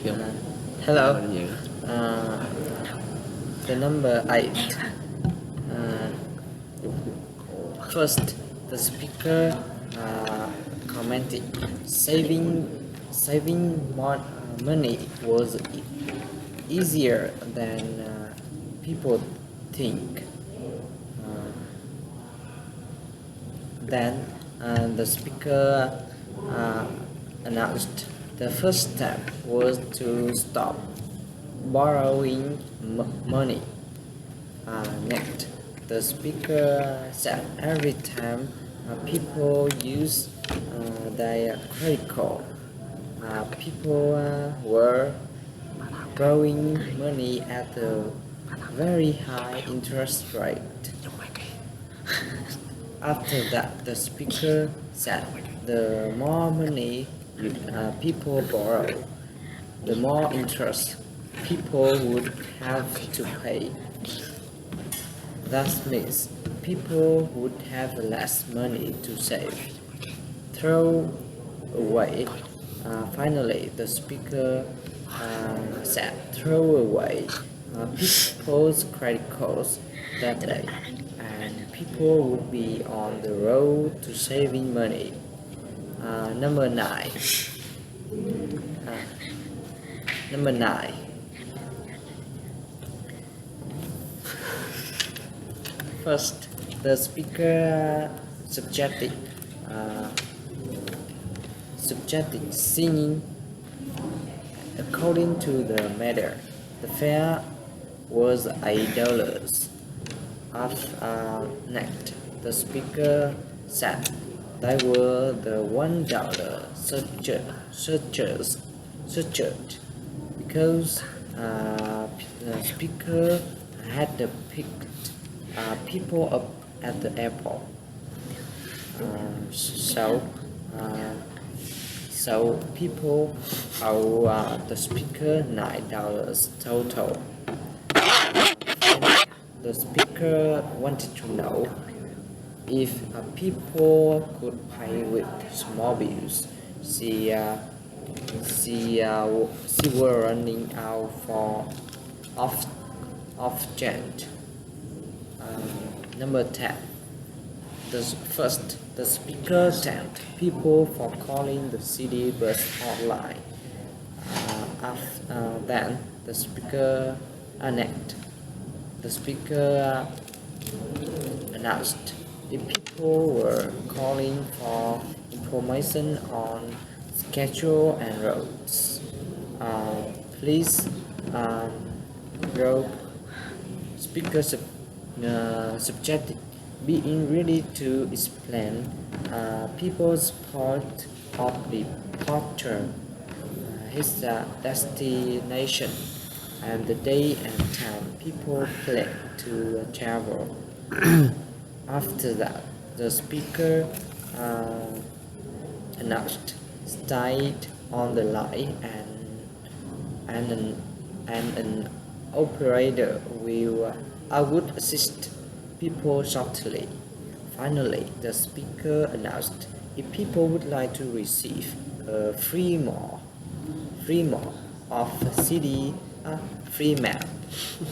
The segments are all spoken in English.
Hello. Uh, the number 8. Uh, First, the speaker commented, saving money was easier than people think. Uh, then the speaker uh, announced the first step was to stop borrowing money. Next, the speaker said every time people use their credit card, people were borrowing money at a very high interest rate. After that, the speaker said the more money people borrow, the more interest people would have to pay. That means people would have less money to save, throw away. Finally, the speaker said throw away people's credit cards that day, and people would be on the road to saving money. Number 9. Uh, Number 9. First, the speaker uh, suggested singing according to the matter. The fare was $8. Next, the speaker said they were the $1 surcharge because the speaker had picked people up at the airport. Uh, so people owe the speaker $9 total. The speaker wanted to know if people could pay with small bills. She were running out of change. Number 10. The speaker thanked people for calling the city bus hotline. Then the speaker announced if people were calling for information on schedule and roads, please wrote speaker subjected being ready to explain people's part of departure, his destination, and the day and time people plan to travel. After that, the speaker announced, stayed on the line and an operator would assist people shortly. Finally, the speaker announced if people would like to receive a free map of free map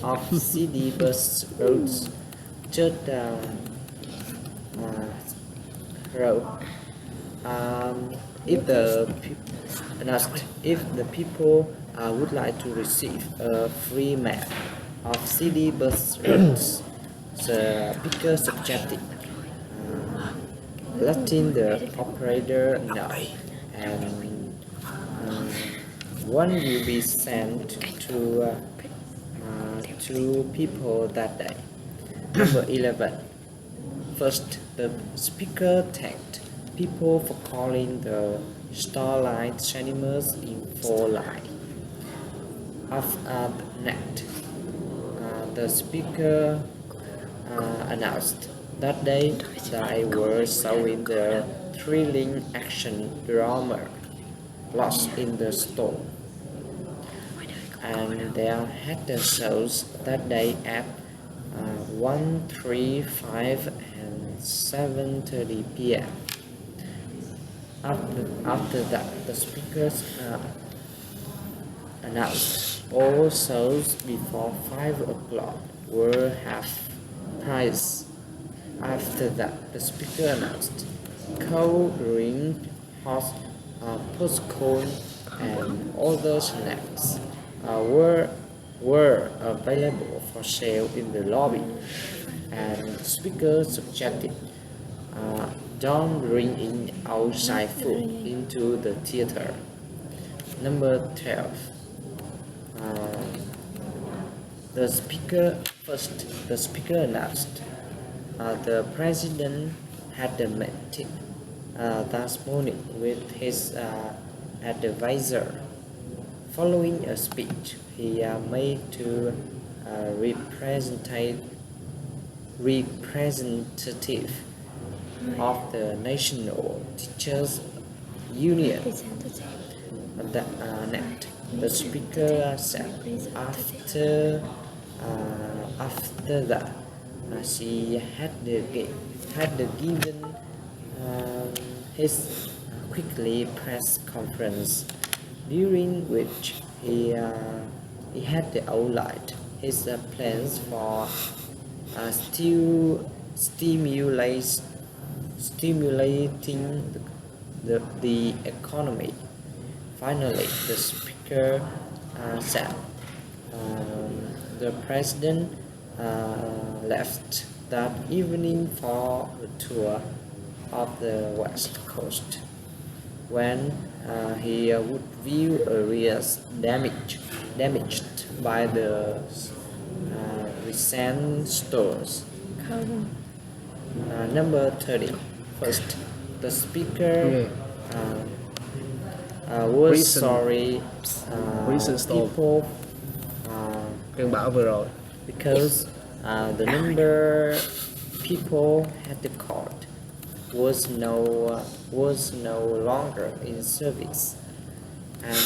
of city bus routes, just road. If the people would like to receive a free map of city bus routes, the speaker suggested letting the operator know, and one will be sent to people that day. Number 11. First, the speaker thanked people for calling the Starlight Cinemas info line. Next, the speaker announced that they were showing the thrilling action drama Lost in the Storm, and their had the shows that day at 1, 3, 5 and 7:30 p.m. After that, the speakers announced all shows before 5 o'clock were half price. After that, the speaker announced cold drink, hot popcorn, and other snacks were available for sale in the lobby. And the speaker suggested uh, don't bring in outside food into the theater. Number 12. Uh, the speaker announced the president had a meeting that morning with his advisor. Following a speech he made to representative of the National Teachers Union. Net. The speaker said after that she had given his quickly press conference during which he had outlined his plans for stimulating the economy. Finally, the speaker said the president left that evening for a tour of the West Coast, when he would view areas damaged by the recent storms. Number 30. First, the speaker was Recent- sorry recent storm. people Cơn bão vừa rồi. because the number people at the court was no longer in service, and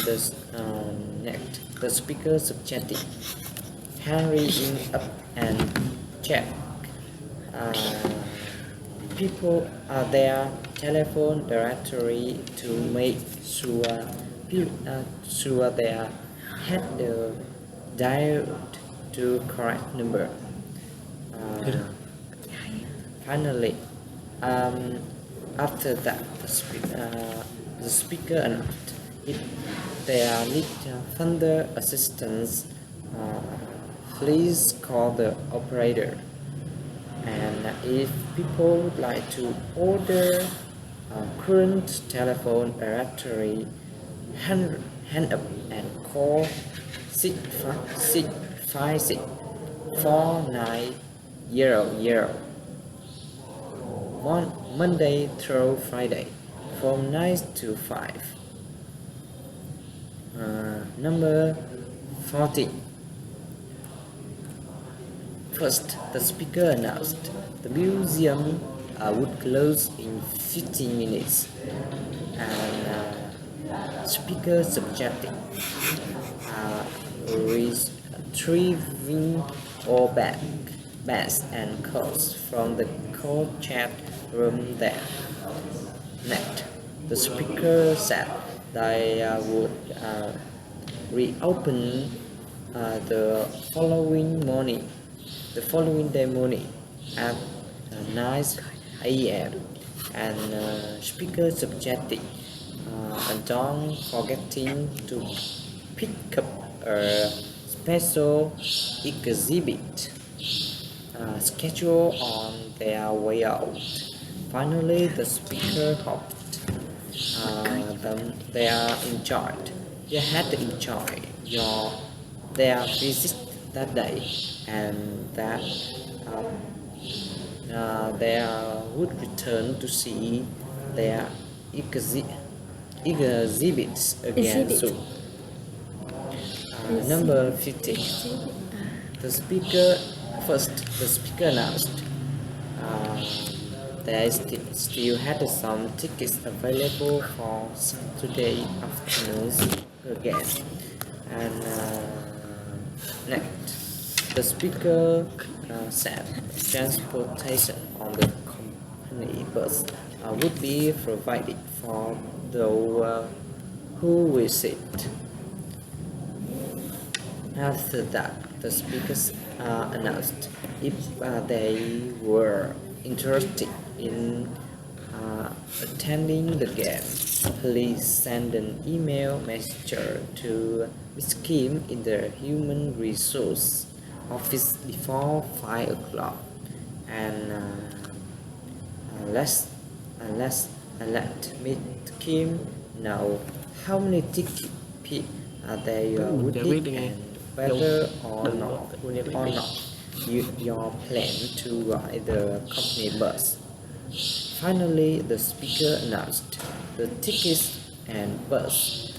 the speaker suggested hurrying up and check people their telephone directory to make sure they had the dialed to correct number. Finally, after that, the speaker announced if there need further assistance, please call the operator. And if people would like to order current telephone directory, hand up and call 656-4900 Monday through Friday from 9 to 5. Number 14. First, the speaker announced the museum would close in 15 minutes, and speaker suggested retrieving all bags and coats from the court chat room there. Next, the speaker said they would reopen the following day morning at 9 a.m. and speaker suggested don't forgetting to pick up a special exhibit schedule on their way out. Finally, the speaker hoped they had enjoyed their visit that day, and that they would return to see their exhibits again soon. Number 15. The speaker announced they still had some tickets available for Saturday afternoons again. And next, the speaker said transportation on the company bus would be provided for those who visit. After that, the speakers announced if they were interested in attending the game, please send an email message to Miss Kim in the Human Resource Office before 5 o'clock, and let's let Miss Kim know how many tickets they would Giải quyết đi need nghe. and whether or Đừng not có giải quyết đi. your plan to ride the company bus. Finally, the speaker announced the tickets and bus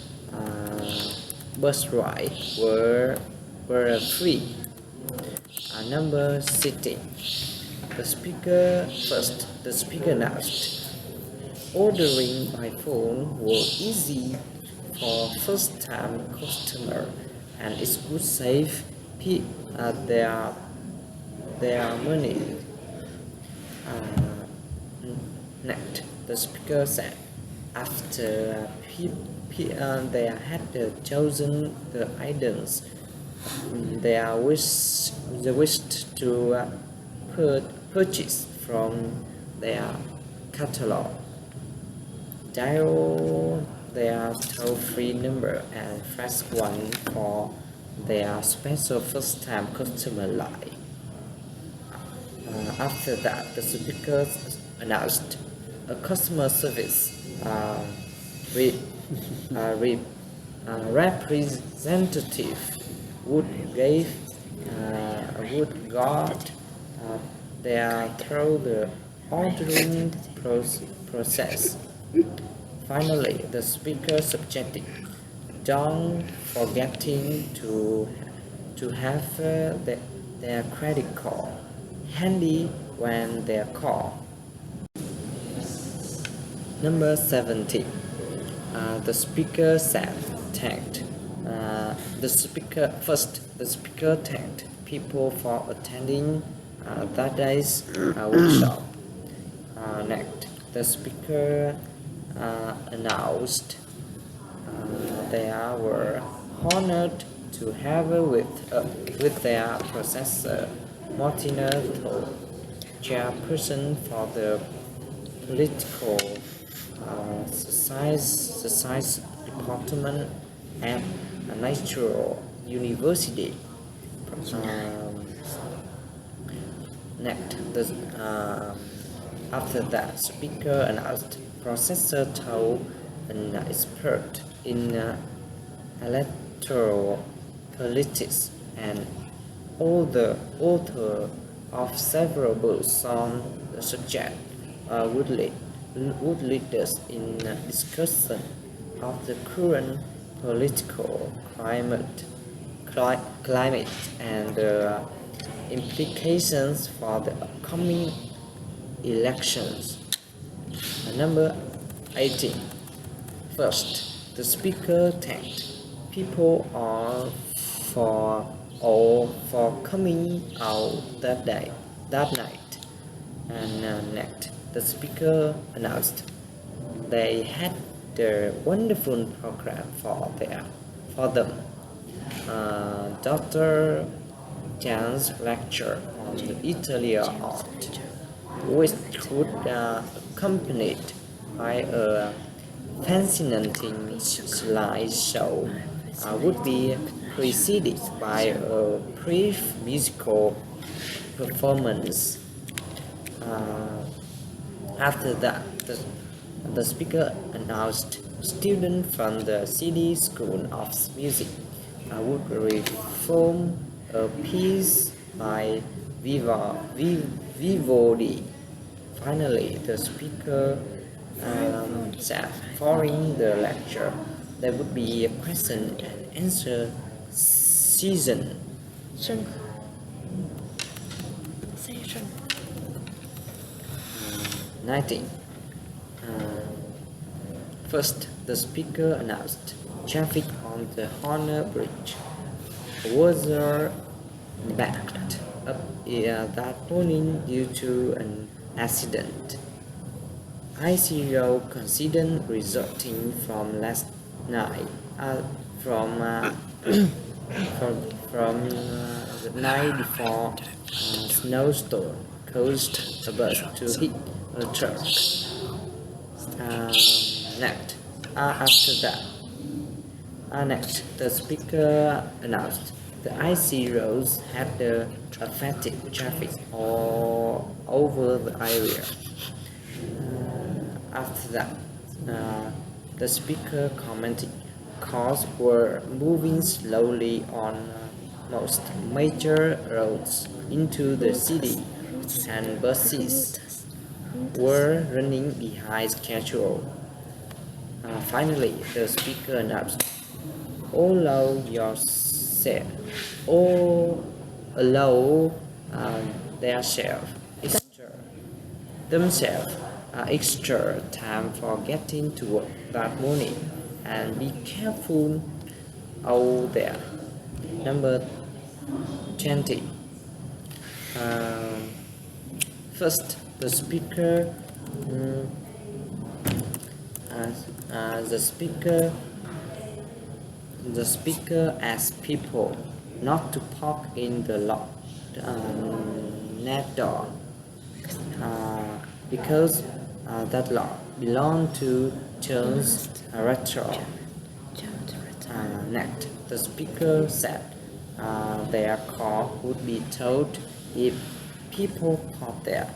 ride were free. Number city. The speaker announced ordering by phone was easy for first-time customer, and it would save their money. Next, the speaker said, after they had chosen the items they wished to purchase from their catalog, dial their toll-free number and press 1 for their special first-time customer line. After that, the speaker announced a customer service representative would guard their through the ordering process. Finally, the speaker suggested don't forgetting to have their credit card handy when they call. Number 17. The speaker said thanked. The speaker thanked people for attending that day's workshop. Next, the speaker announced they were honored to have with their professor Martina Thor, chairperson for the political science department at a natural university. Next, after that, speaker announced Professor Tao, an expert in electoral politics and author of several books on the subject, would lead us in discussion of the current political climate and the implications for the upcoming elections. Number 18. First, the speaker thanked people for coming out that night. And next, the speaker announced they had a wonderful program for them. Dr. Chan's lecture on the Italian art, which would accompanied by a fascinating slideshow, would be preceded by a brief musical performance. After that, the speaker announced students from the City School of Music would perform a piece by Vivaldi. Finally, the speaker said following the lecture, there would be a question and answer season. 19. First, the speaker announced traffic on the Horner Bridge was backed up that morning due to an accident. ICO incident resulting from last night from from the night before a snowstorm caused a bus to hit a truck. Next, next, the speaker announced the icy roads had the traffic all over the area. After that, the speaker commented cars were moving slowly on most major roads into the city, and buses were running behind schedule. Finally, the speaker announced, allow yourself, or allow themselves extra time for getting to work that morning, and be careful out there. Number 20. First, the speaker the speaker asked people not to park in the lot next door because that lot belonged to John's restaurant. Next, the speaker said their car would be towed if people parked there.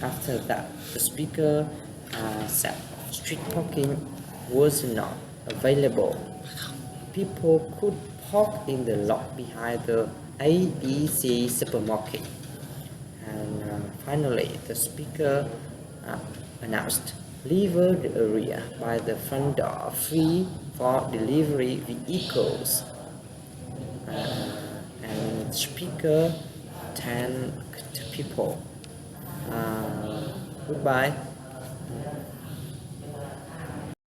After that, the speaker said street parking was not available. People could park in the lot behind the ABC supermarket. And finally, the speaker announced, leave the area by the front door free for delivery vehicles. And speaker thanked people. Goodbye.